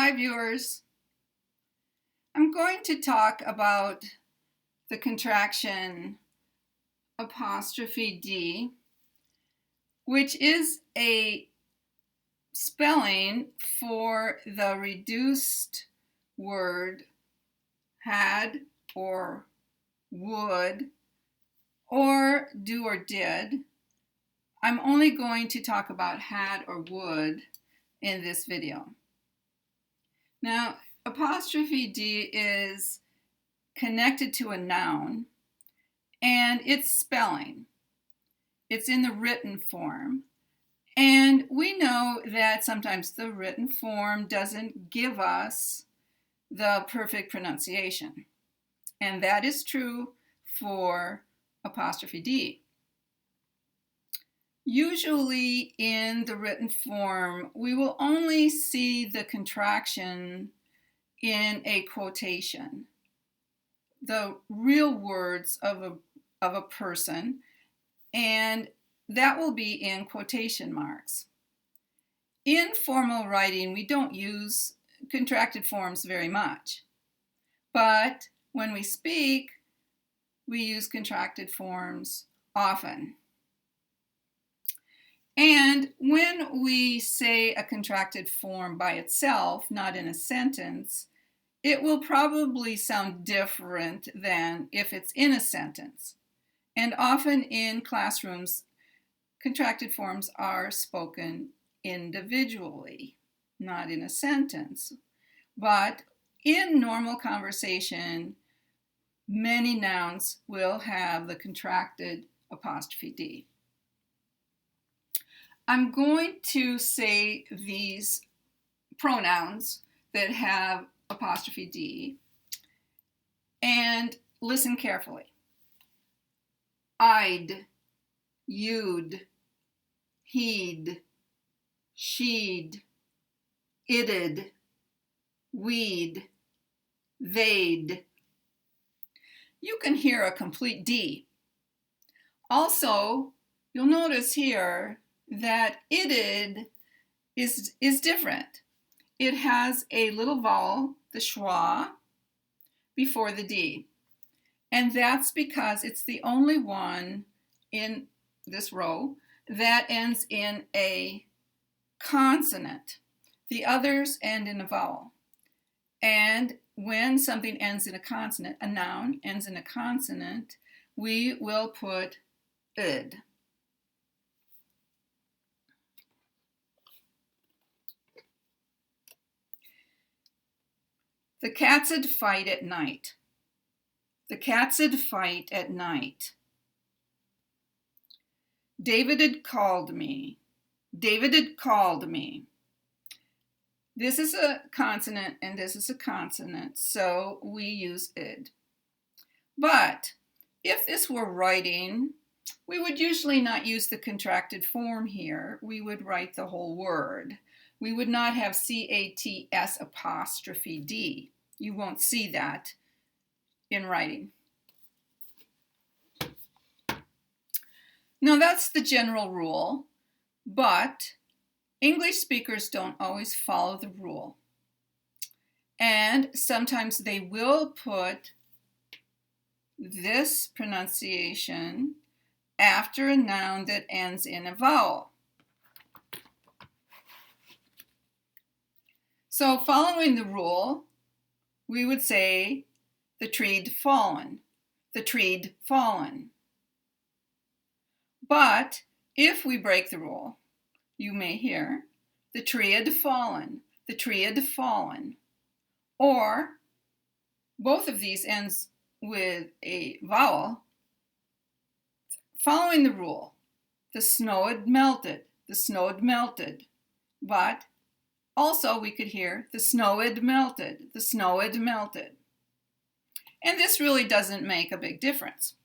Hi viewers, I'm going to talk about the contraction apostrophe D, which is a spelling for the reduced word had or would or do or did. I'm only going to talk about had or would in this video. Now, apostrophe D is connected to a noun, and its spelling. It's in the written form. And we know that sometimes the written form doesn't give us the perfect pronunciation. And that is true for apostrophe D. Usually in the written form, we will only see the contraction in a quotation, the real words of a person, and that will be in quotation marks. In formal writing, we don't use contracted forms very much, but when we speak, we use contracted forms often. And when we say a contracted form by itself, not in a sentence, it will probably sound different than if it's in a sentence. And often in classrooms, contracted forms are spoken individually, not in a sentence. But in normal conversation, many nouns will have the contracted apostrophe D. I'm going to say these pronouns that have apostrophe D and listen carefully. I'd, you'd, he'd, she'd, it'd, we'd, they'd. You can hear a complete D. Also, you'll notice here that it'd is different. It has a little vowel, the schwa, before the D. And that's because it's the only one in this row that ends in a consonant. The others end in a vowel. And when something ends in a consonant, a noun ends in a consonant, we will put id. The cats'd fight at night. The cats'd fight at night. David'd called me. David'd called me. This is a consonant and this is a consonant, so we use id. But if this were writing, we would usually not use the contracted form here. We would write the whole word. We would not have C-A-T-S apostrophe D. You won't see that in writing. Now that's the general rule, but English speakers don't always follow the rule. And sometimes they will put this pronunciation after a noun that ends in a vowel. So following the rule, we would say the tree'd fallen, the tree'd fallen. But if we break the rule, you may hear the tree'd fallen, the tree'd fallen. Or both of these ends with a vowel. Following the rule, the snow'd melted, the snow'd melted. But also we could hear the snow'd melted, the snow'd melted. And this really doesn't make a big difference.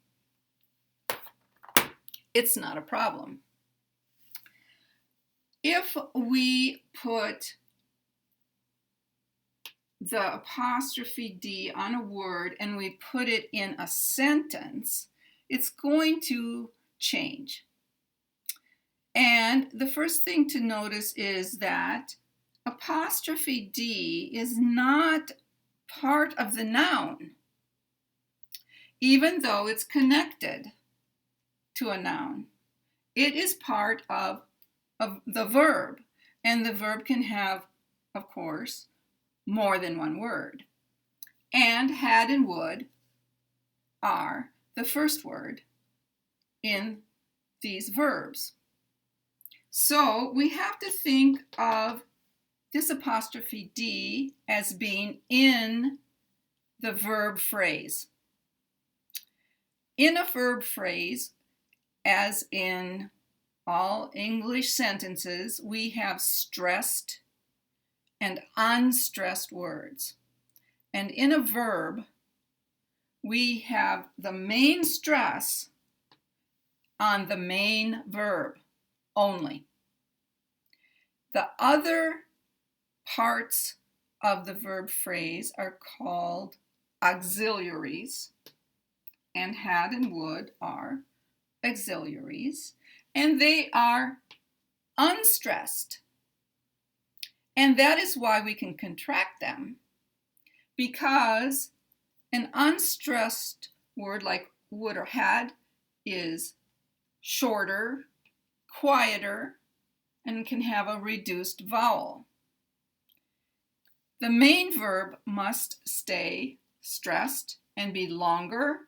It's not a problem. If we put the apostrophe D on a word and we put it in a sentence, it's going to change. And the first thing to notice is that apostrophe D is not part of the noun, even though it's connected to a noun. It is part of the verb, and the verb can have, of course, more than one word. And had and would are the first word in these verbs. So we have to think of this apostrophe D as being in the verb phrase. In a verb phrase, as in all English sentences, we have stressed and unstressed words. And in a verb, we have the main stress on the main verb only. The other parts of the verb phrase are called auxiliaries, and had and would are auxiliaries, and they are unstressed. And that is why we can contract them, because an unstressed word like would or had is shorter, quieter, and can have a reduced vowel. The main verb must stay stressed and be longer,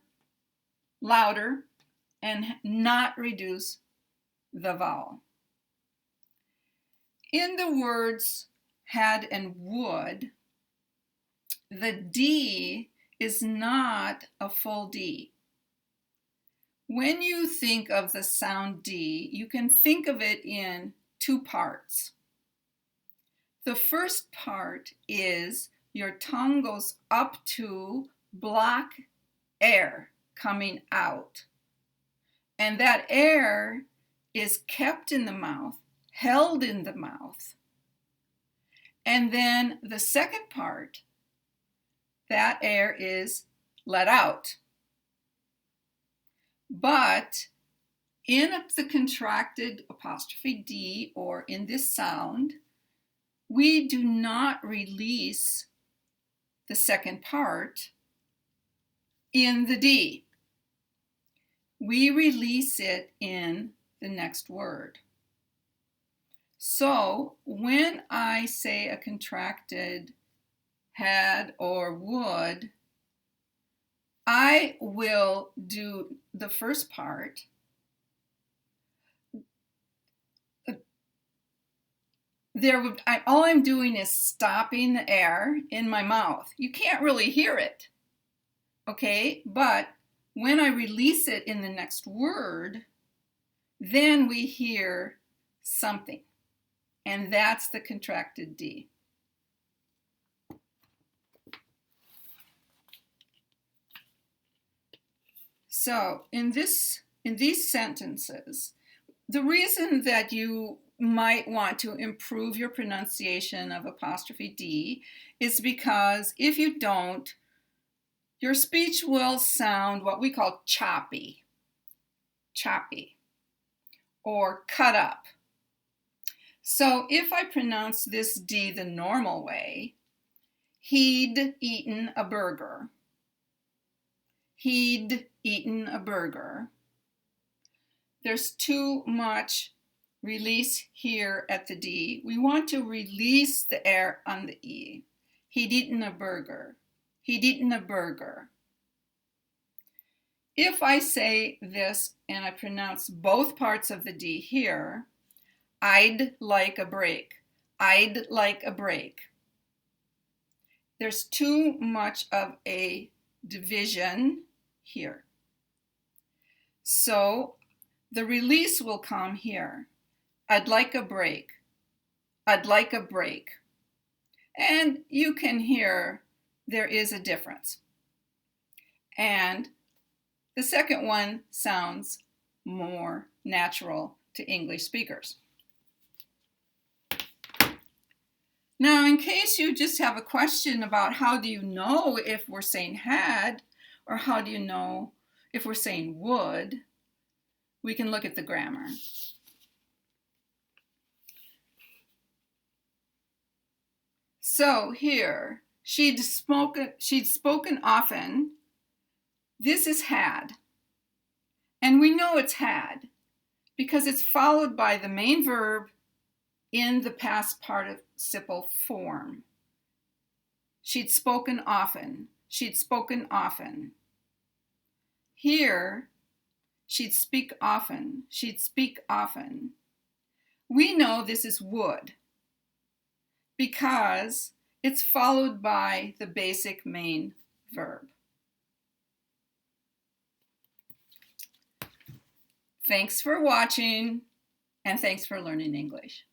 louder, and not reduce the vowel. In the words had and would, the D is not a full D. When you think of the sound D, you can think of it in two parts. The first part is your tongue goes up to block air coming out. And that air is kept in the mouth, held in the mouth. And then the second part, that air is let out. But in the contracted apostrophe D, or in this sound, we do not release the second part in the D. We release it in the next word. So when I say a contracted had or would, I will do the first part. All I'm doing is stopping the air in my mouth. You can't really hear it, okay? But when I release it in the next word, then we hear something, and that's the contracted D. So in these sentences, the reason that you might want to improve your pronunciation of apostrophe D is because if you don't, your speech will sound what we call choppy, or cut up. So if I pronounce this D the normal way, he'd eaten a burger. He'd eaten a burger. There's too much release here at the D. We want to release the air on the E. He'd eaten a burger. He'd eaten a burger. If I say this and I pronounce both parts of the D here, I'd like a break. I'd like a break. There's too much of a division here. So the release will come here. I'd like a break. I'd like a break. And you can hear there is a difference. And the second one sounds more natural to English speakers. Now, in case you just have a question about how do you know if we're saying had, or how do you know if we're saying would, we can look at the grammar. So here, she'd spoken often. This is had. And we know it's had because it's followed by the main verb in the past participle form. She'd spoken often. She'd spoken often. Here, she'd speak often. She'd speak often. We know this is would because it's followed by the basic main verb. Thanks for watching, and thanks for learning English.